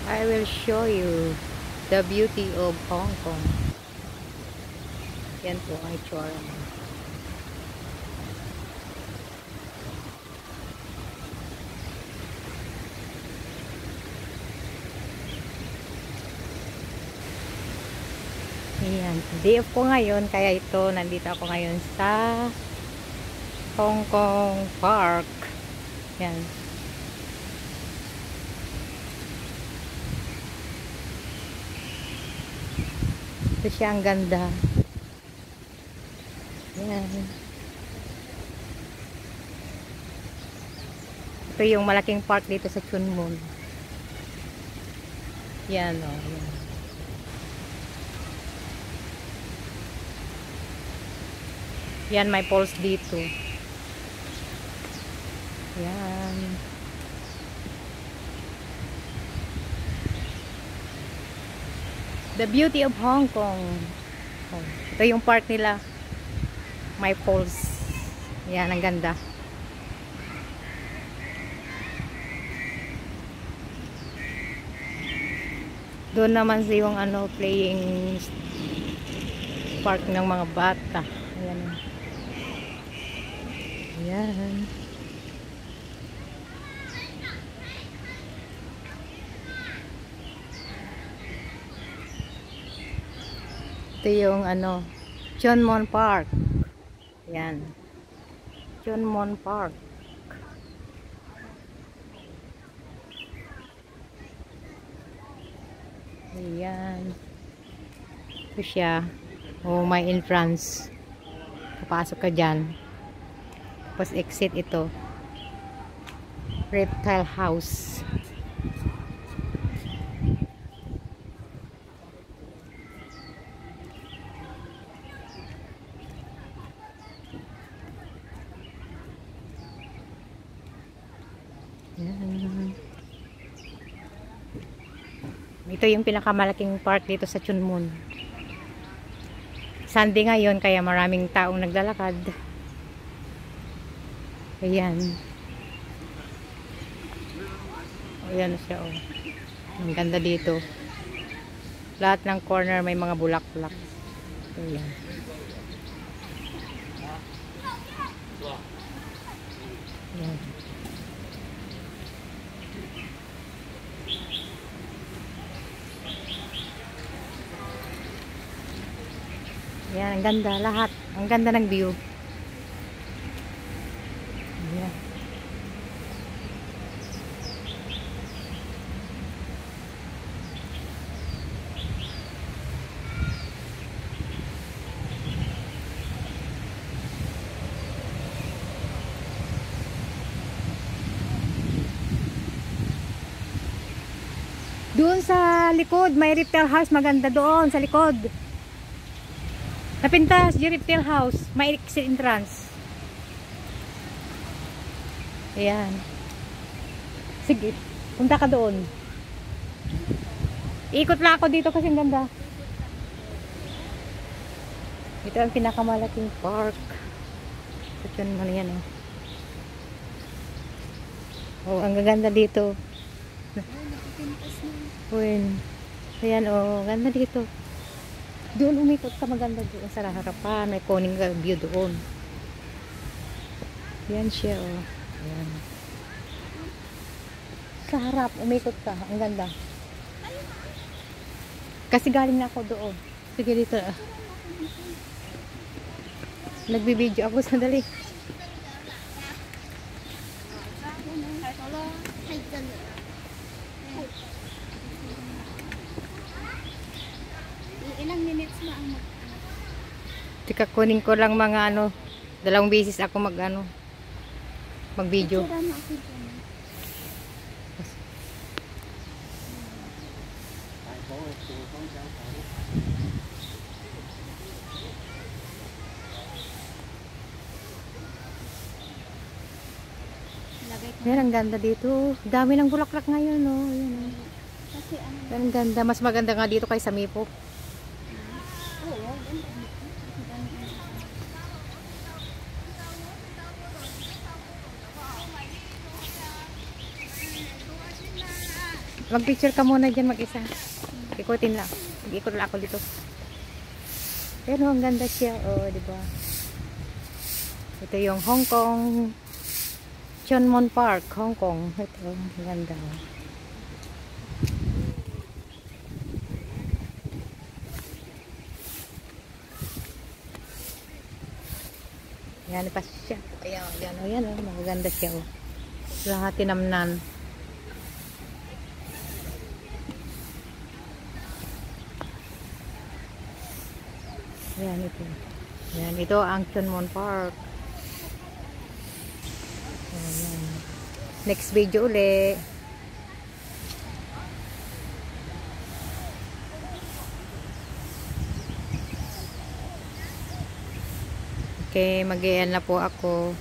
I will show you the beauty of Hong Kong. Yan po ang itsura mo. Ayan. Day off ko ngayon, kaya ito, nandito ako ngayon sa Hong Kong Park. Yan. Ito siya, ang ganda. Yan. Ito yung malaking park dito sa Tuen Mun. Yan, o. Yan. Yan, may poles dito. Yan. The beauty of Hong Kong. Oh, ito yung park nila. May poles. Yan, ang ganda. Doon naman yung ano, playing park ng mga bata. Ayan. Ayan. Ito yung ano, Tuen Mun Park. Yan. Tuen Mun Park. Ayan. Ito siya. Oh, may entrance. Papasok ka dyan. Tapos exit ito. Reptile House. Yan. Ito yung pinakamalaking park dito sa Tuen Mun. Sunday ngayon, kaya maraming taong naglalakad. Ayan. Ayan siya, oh. Ang ganda dito. Lahat ng corner may mga bulaklak. Ayan. Ayan. Ayan, ang ganda lahat. Ang ganda ng view. Ayan. Doon sa likod, may reptile house. Maganda doon sa likod. Napintas, yung reptile house. May exit entrance. Ayan. Sige, punta ka doon. Ikot lang ako dito kasi ang ganda. Ito ang pinakamalaking park. Ito naman yan, oh. Oh, ang ganda dito. Ayan, oh, ganda dito. Doon umikot ka, maganda doon sa harapan. May koning view doon. Yan siya, oh. Ayan. Sa harap, umikot ka. Ang ganda. Kasi galing na ako doon. Sige dito. Nagbibideo ako, sandali. Ilang minutes na ang Tika, kunin ko lang mga ano, 2 beses ako mag-video. Yan, ang ganda dito. Dami ng bulaklak ngayon, no. Ayan, oh. kasi ano, Ang ganda. Mas maganda nga dito kaysa Mipo. Mag-picture ka muna dyan mag-isa. Ikutin lang. Mag-ikot lang ako dito. Pero ang ganda siya. Oh, di ba? Ito yung Hong Kong Chun Mon Park, Hong Kong. Ito, ang ganda. Yan pa siya. Ayan, ayan, ayan, oh, maganda siya. Oh. Lahat tinamnan. Ayan ito. Ayan, ito ang Chun Mon Park. Ayan. Next video uli. Okay, mag-iyan na po ako.